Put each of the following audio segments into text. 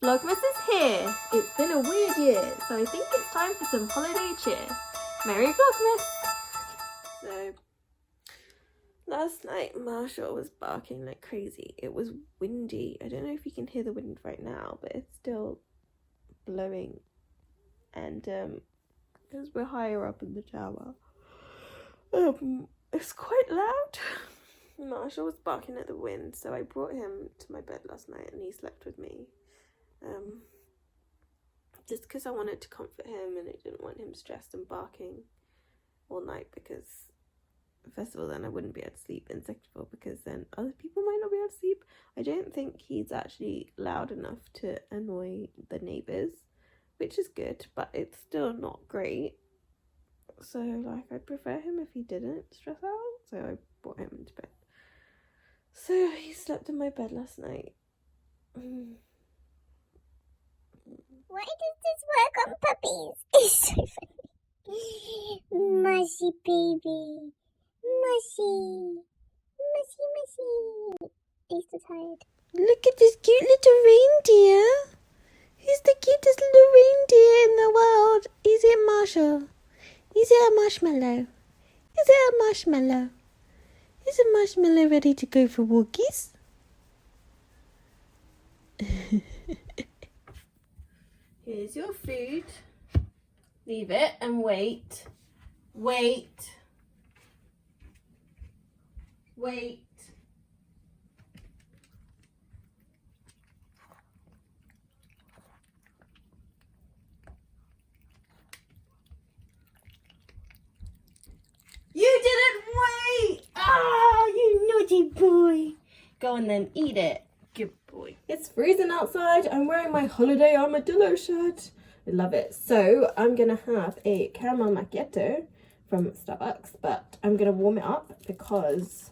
Vlogmas is here. It's been a weird year, so I think it's time for some holiday cheer. Merry Vlogmas! So, last night Marshall was barking like crazy. It was windy. I don't know if you can hear the wind right now, but it's still blowing. And because we're higher up in the tower, it's quite loud. Marshall was barking at the wind, so I brought him to my bed last night and he slept with me. Just because I wanted to comfort him and I didn't want him stressed and barking all night, because first of all then I wouldn't be able to sleep, and second of all because then other people might not be able to sleep. I don't think he's actually loud enough to annoy the neighbours, which is good, but it's still not great. So like I'd prefer him if he didn't stress out, so I brought him into bed. So he slept in my bed last night. Why does this work on puppies? It's so funny. Mushy baby. Mushy. Mushy, mushy. He's so tired. Look at this cute little reindeer. He's the cutest little reindeer in the world. Is it Marshall? Is it a marshmallow? Is it a marshmallow? Is a marshmallow ready to go for walkies? Here's your food. Leave it and wait. Wait. Wait. You didn't wait! Ah, you naughty boy. Go and then eat it. Good boy. It's freezing outside. I'm wearing my holiday armadillo shirt. I love it. So I'm going to have a caramel macchiato from Starbucks, but I'm going to warm it up because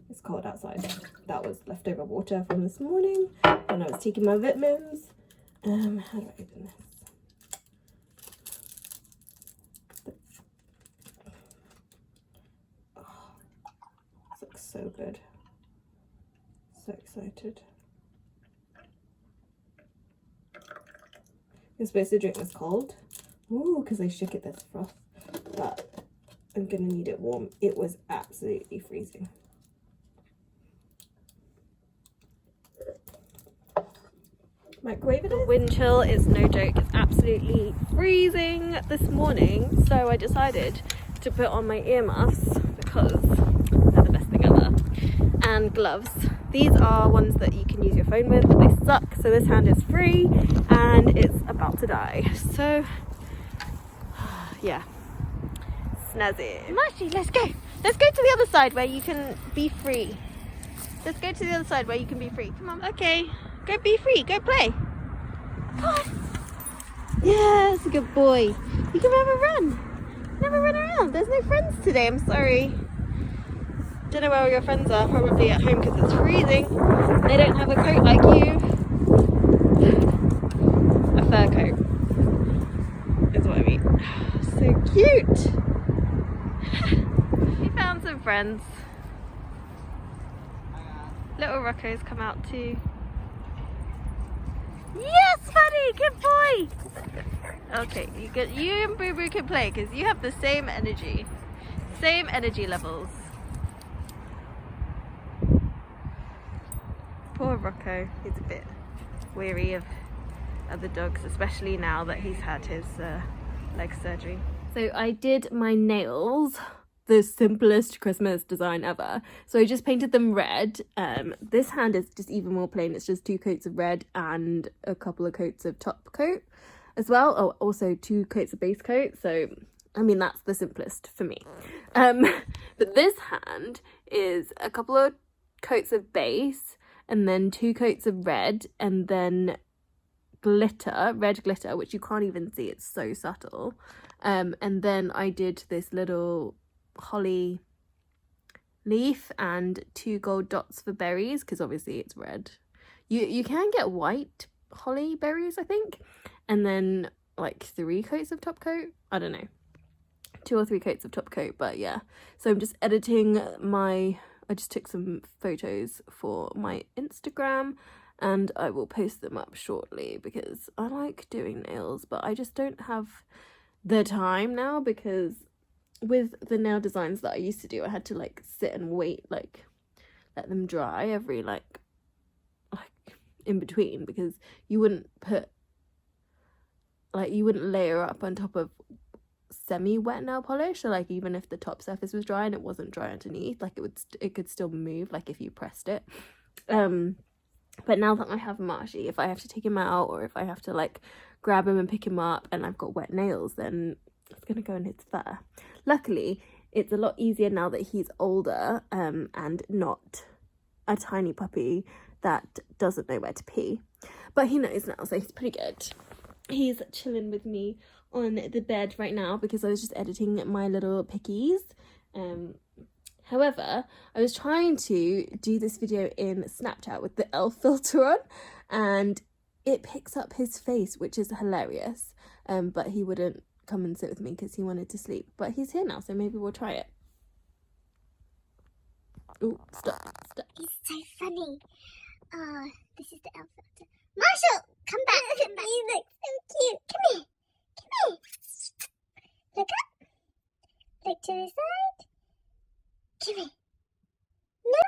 it's cold outside. That was leftover water from this morning when I was taking my vitamins. How do I open this? This looks so good. So excited. You're supposed to drink this cold. Ooh, because I shook it, there's frost. But I'm gonna need it warm. It was absolutely freezing. Microwave it. The wind chill is no joke. It's absolutely freezing this morning. So I decided to put on my earmuffs because they're the best thing ever. And gloves. These are ones that you can use your phone with, but they suck. So this hand is free and it's about to die. So yeah, snazzy. Mushy, let's go. Let's go to the other side where you can be free. Let's go to the other side where you can be free. Come on. Okay, go be free. Go play. Come on. Yes, good boy. You can have a run. Never run around. There's no friends today. I'm sorry. Don't know where all your friends are. Probably at home because it's freezing. They don't have a coat like you. A fur coat is what I mean. So cute. We found some friends. Little Rocco's come out too. Yes, buddy, good boy. Okay, you and Boo Boo can play because you have the same energy levels. Poor Rocco, he's a bit weary of other dogs, especially now that he's had his leg surgery. So I did my nails, the simplest Christmas design ever. So I just painted them red. This hand is just even more plain. It's just 2 coats of red and a couple of coats of top coat as well. Oh, also 2 coats of base coat. So, I mean, that's the simplest for me. But this hand is a couple of coats of base and then 2 coats of red and then glitter, red glitter, which you can't even see. It's so subtle. And then I did this little holly leaf and 2 gold dots for berries because obviously it's red. You can get white holly berries, I think, and then like 3 coats of top coat. I don't know, 2 or 3 coats of top coat, but yeah. So I'm just editing I just took some photos for my Instagram and I will post them up shortly because I like doing nails, but I just don't have the time now, because with the nail designs that I used to do, I had to like sit and wait, like let them dry every like in between, because you wouldn't layer up on top of semi-wet nail polish. So like even if the top surface was dry and it wasn't dry underneath, like it could still move like if you pressed it. But now that I have Marshy, if I have to take him out or if I have to like grab him and pick him up and I've got wet nails, then it's gonna go in his fur. Luckily it's a lot easier now that he's older and not a tiny puppy that doesn't know where to pee, but he knows now, so he's pretty good. He's chilling with me on the bed right now because I was just editing my little pickies. However, I was trying to do this video in Snapchat with the elf filter on, and it picks up his face, which is hilarious. But he wouldn't come and sit with me because he wanted to sleep. But he's here now, so maybe we'll try it. Oh, stop. He's so funny. Oh, this is the elf filter. Marshall, come back. You look so cute. Come here. Look up. Look to the side. Come here. No.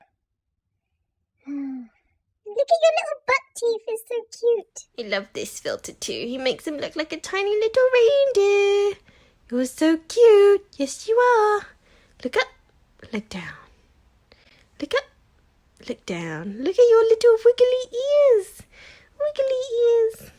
Look at your little butt teeth. It's so cute. I love this filter too. He makes him look like a tiny little reindeer. You're so cute. Yes, you are. Look up. Look down. Look up. Look down. Look at your little wiggly ears. Wiggly ears.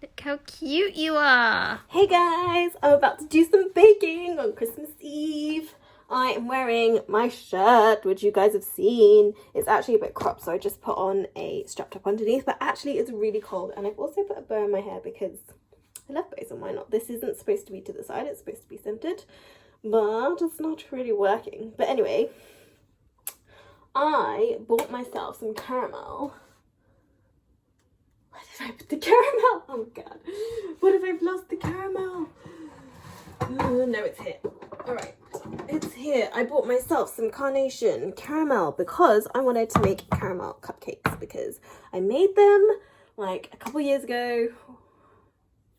Look how cute you are. Hey guys, I'm about to do some baking on Christmas Eve. I am wearing my shirt, which you guys have seen. It's actually a bit cropped, so I just put on a strap top underneath, but actually it's really cold, and I've also put a bow in my hair because I love bows, and why not? This isn't supposed to be to the side, it's supposed to be centered, but it's not really working. But anyway, I bought myself some caramel. Where did I put the caramel? Oh my god. What if I've lost the caramel? No, it's here. Alright, it's here. I bought myself some carnation caramel because I wanted to make caramel cupcakes, because I made them like a couple years ago.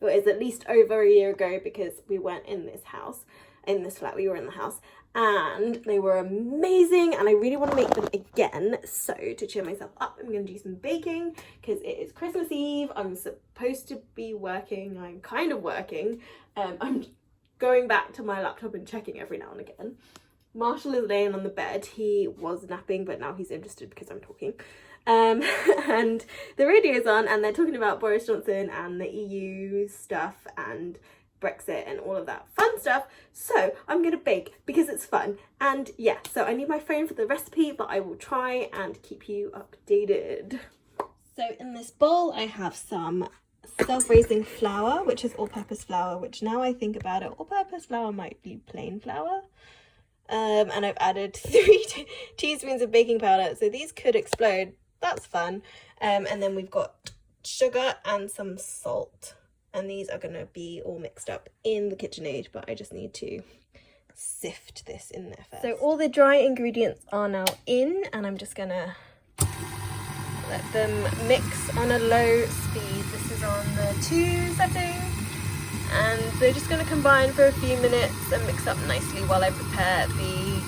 Well, it's at least over a year ago, because we weren't in this house, in this flat. We were in the house, and they were amazing, and I really want to make them again. So to cheer myself up, I'm going to do some baking because it is Christmas Eve. I'm supposed to be working. I'm kind of working. I'm going back to my laptop and checking every now and again. Marshall is laying on the bed. He was napping, but now he's interested because I'm talking. And the radio's on, and they're talking about Boris Johnson and the EU stuff and Brexit and all of that fun stuff. So I'm gonna bake because it's fun. And yeah, so I need my phone for the recipe, but I will try and keep you updated. So in this bowl I have some self-raising flour, which is all-purpose flour, which now I think about it, all-purpose flour might be plain flour. And I've added 3 teaspoons of baking powder, so these could explode. That's fun. And then we've got sugar and some salt, and these are going to be all mixed up in the KitchenAid, but I just need to sift this in there first. So all the dry ingredients are now in, and I'm just gonna let them mix on a low speed. This is on the 2 setting, and they're just going to combine for a few minutes and mix up nicely while I prepare the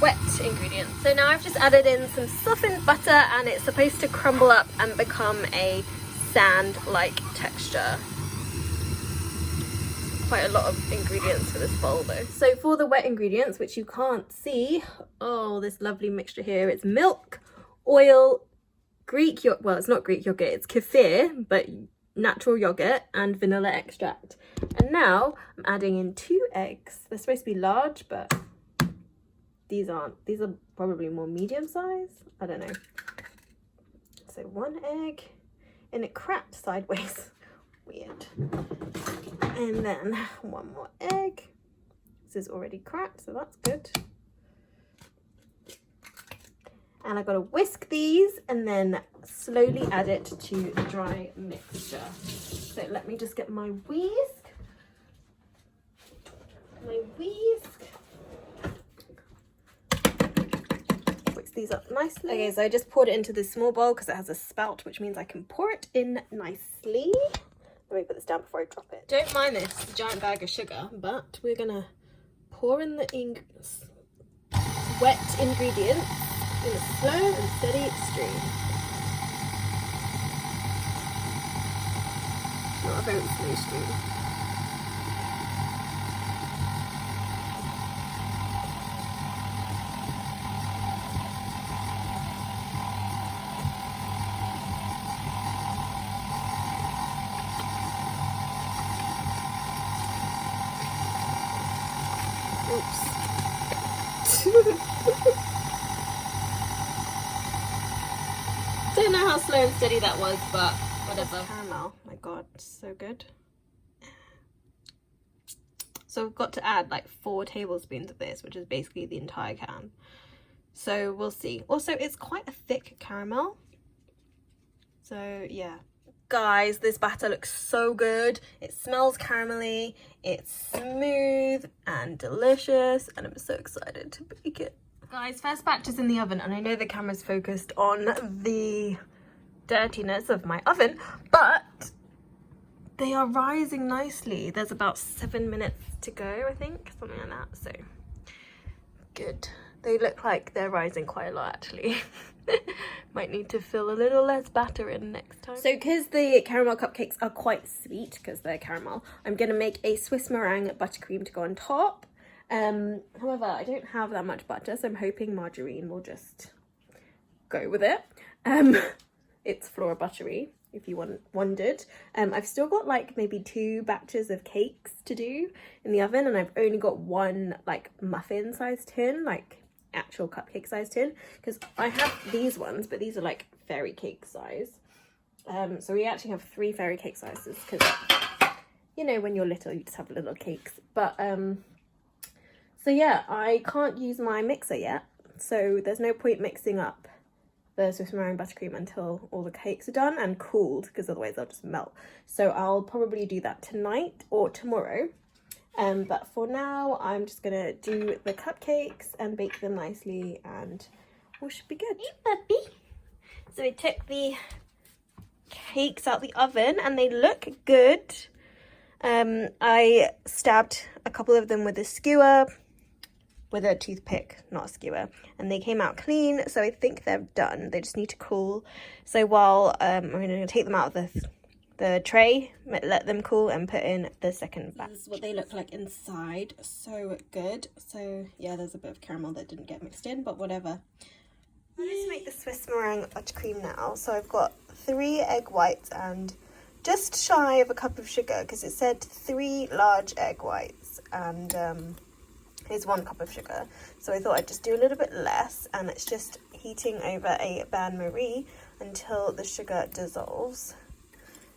wet ingredients. So now I've just added in some softened butter, and it's supposed to crumble up and become a sand-like texture. Quite a lot of ingredients for this bowl though. So for the wet ingredients, which you can't see, oh, this lovely mixture here, it's milk, oil, Greek yogurt, well, it's not Greek yogurt, it's kefir, but natural yogurt, and vanilla extract. And now I'm adding in 2 eggs. They're supposed to be large, but these aren't. These are probably more medium size. I don't know. So 1 egg, and it cracked sideways. Weird. And then 1 more egg. This is already cracked, so that's good. And I've got to whisk these and then slowly add it to the dry mixture. So let me just get my whisk. Wait, mix these up nicely. Okay, so I just poured it into this small bowl because it has a spout, which means I can pour it in nicely. Let me put this down before I drop it. Don't mind this giant bag of sugar, but we're gonna pour in the wet ingredients in a slow and steady stream. Not a very slow stream. Oops. Don't know how slow and steady that was, but whatever. Caramel, my god, so good. So we've got to add like 4 tablespoons of this, which is basically the entire can. So we'll see. Also, it's quite a thick caramel. So yeah. Guys, this batter looks so good. It smells caramelly, it's smooth and delicious, and I'm so excited to bake it. Guys, first batch is in the oven, and I know the camera's focused on the dirtiness of my oven, but they are rising nicely. There's about 7 minutes to go, I think, something like that, so good. They look like they're rising quite a lot, actually. Might need to fill a little less batter in next time. So because the caramel cupcakes are quite sweet, because they're caramel, I'm going to make a Swiss meringue buttercream to go on top. However, I don't have that much butter, so I'm hoping margarine will just go with it. It's Flora Buttery, if you wondered. I've still got like maybe 2 batches of cakes to do in the oven, and I've only got 1 like muffin sized tin, like actual cupcake size tin, because I have these ones, but these are like fairy cake size. So we actually have 3 fairy cake sizes, because you know, when you're little you just have little cakes. But so yeah, I can't use my mixer yet, so there's no point mixing up the Swiss meringue buttercream until all the cakes are done and cooled, because otherwise they'll just melt. So I'll probably do that tonight or tomorrow. But for now, I'm just gonna do the cupcakes and bake them nicely, and all should be good. Hey, puppy. So we took the cakes out the oven, and they look good. I stabbed a couple of them with a skewer, with a toothpick, not a skewer, and they came out clean, so I think they're done. They just need to cool. So while I'm gonna take them out of the tray, let them cool, and put in the second batch. This is what they look like inside. So good. So yeah, there's a bit of caramel that didn't get mixed in, but whatever. Let's make the Swiss meringue buttercream now. So I've got 3 egg whites and just shy of a cup of sugar, because it said 3 large egg whites and here's 1 cup of sugar. So I thought I'd just do a little bit less, and it's just heating over a bain-marie until the sugar dissolves.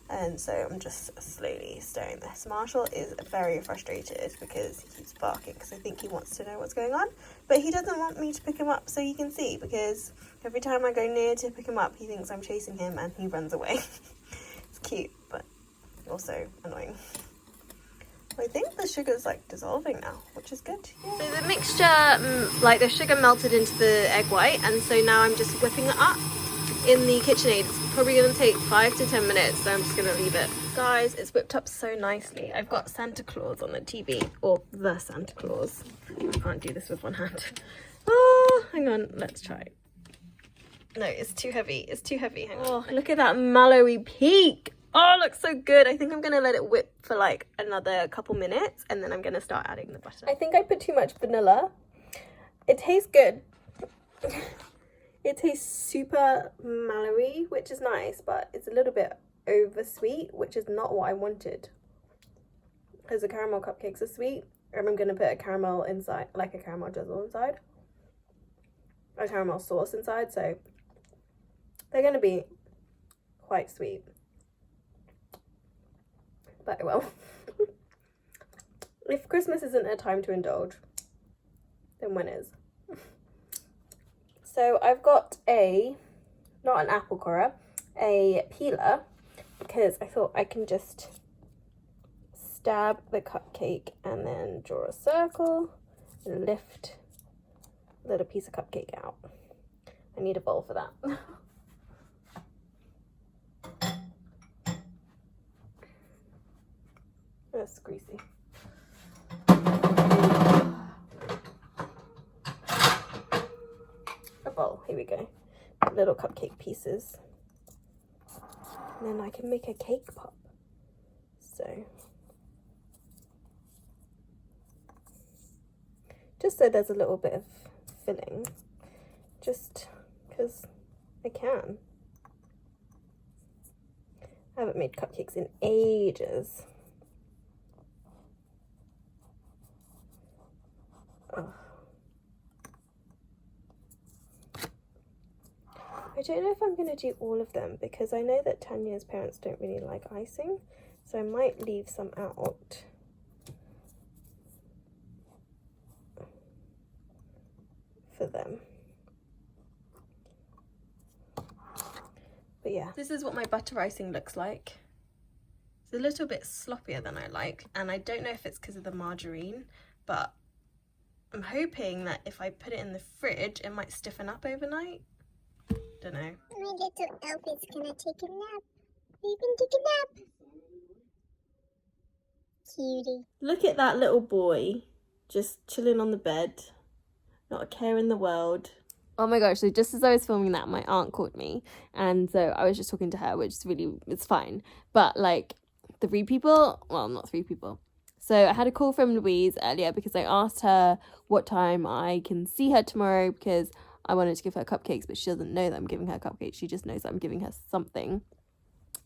And so I'm just slowly stirring this. Marshall is very frustrated because he keeps barking, because I think he wants to know what's going on. But he doesn't want me to pick him up so he can see, because every time I go near to pick him up, he thinks I'm chasing him and he runs away. It's cute, but also annoying. I think the sugar's like dissolving now, which is good. Yeah. So the mixture, like the sugar melted into the egg white, and so now I'm just whipping it up in the KitchenAid. It's probably going to take 5 to 10 minutes, so I'm just going to leave it. Guys, it's whipped up so nicely. I've got Santa Claus on the TV, or the Santa Claus. I can't do this with one hand. Oh, hang on, let's try. No, it's too heavy. It's too heavy. Hang on. Oh, look at that mallowy peak. Oh, it looks so good. I think I'm going to let it whip for like another couple minutes, and then I'm going to start adding the butter. I think I put too much vanilla. It tastes good. It tastes super mallowy, which is nice, but it's a little bit over sweet, which is not what I wanted, because the caramel cupcakes are sweet, and I'm going to put a caramel inside, like a caramel drizzle inside, a caramel sauce inside, so they're going to be quite sweet. But I will. If Christmas isn't a time to indulge, then when is? So I've got not an apple corer, a peeler, because I thought I can just stab the cupcake and then draw a circle and lift a little piece of cupcake out. I need a bowl for that. That's greasy. A bowl, here we go. Little cupcake pieces. And then I can make a cake pop. So, just so there's a little bit of filling, just because I can. I haven't made cupcakes in ages. Oh. I don't know if I'm going to do all of them because I know that Tanya's parents don't really like icing, so I might leave some out. For them. But yeah, this is what my butter icing looks like. It's a little bit sloppier than I like, and I don't know if it's because of the margarine, but I'm hoping that if I put it in the fridge, it might stiffen up overnight. Don't know. My little elf is gonna take a nap. You can take a nap. Cutie. Look at that little boy, just chilling on the bed, not a care in the world. Oh my gosh, so just as I was filming that, my aunt called me, and so I was just talking to her, which is really, it's fine. But like 3 people, well, not 3 people. So I had a call from Louise earlier because I asked her what time I can see her tomorrow because I wanted to give her cupcakes, but she doesn't know that I'm giving her cupcakes. She just knows that I'm giving her something.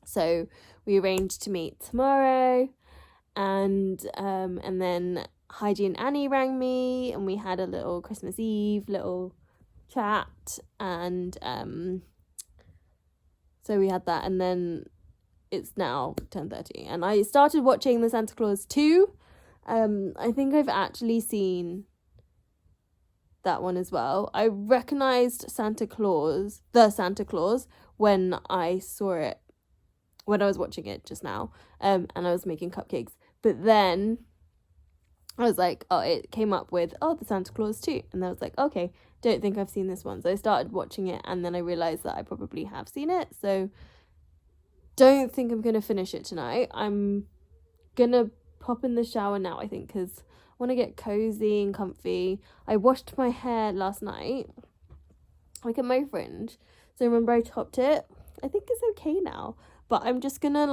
So we arranged to meet tomorrow, and then Heidi and Annie rang me, and we had a little Christmas Eve little chat, and so we had that, and then it's now 10:30, and I started watching the Santa Claus 2. I think I've actually seen that one as well. I recognized the Santa Claus, when I saw it, when I was watching it just now, and I was making cupcakes. But then I was like, oh, it came up with, oh, the Santa Claus 2. And I was like, okay, don't think I've seen this one. So I started watching it, and then I realized that I probably have seen it. So don't think I'm going to finish it tonight. I'm going to pop in the shower now, I think, because I want to get cozy and comfy. I washed my hair last night, like at my fringe. So remember I topped it? I think it's okay now. But I'm just going to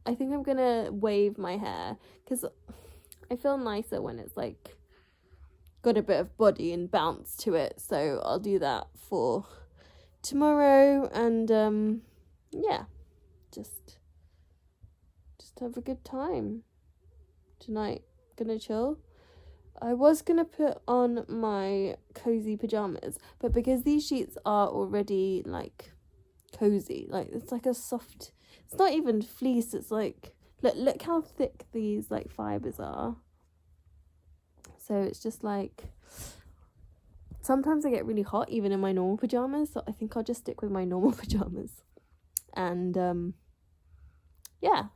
I think I'm going to wave my hair because I feel nicer when it's like got a bit of body and bounce to it. So I'll do that for tomorrow, and yeah, just have a good time tonight. Gonna chill. I was gonna put on my cozy pajamas, but because these sheets are already like cozy, like it's like a soft, it's not even fleece, it's like look how thick these like fibers are. So it's just like sometimes I get really hot even in my normal pajamas, so I think I'll just stick with my normal pajamas. And yeah,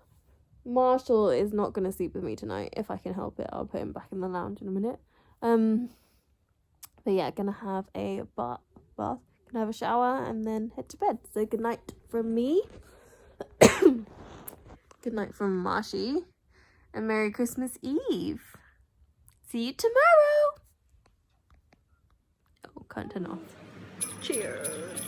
Marshall is not gonna sleep with me tonight. If I can help it, I'll put him back in the lounge in a minute. But yeah, gonna have a bath, gonna have a shower, and then head to bed. So good night from me. Good night from Marshy, and Merry Christmas Eve. See you tomorrow. Oh, can't turn off. Cheers.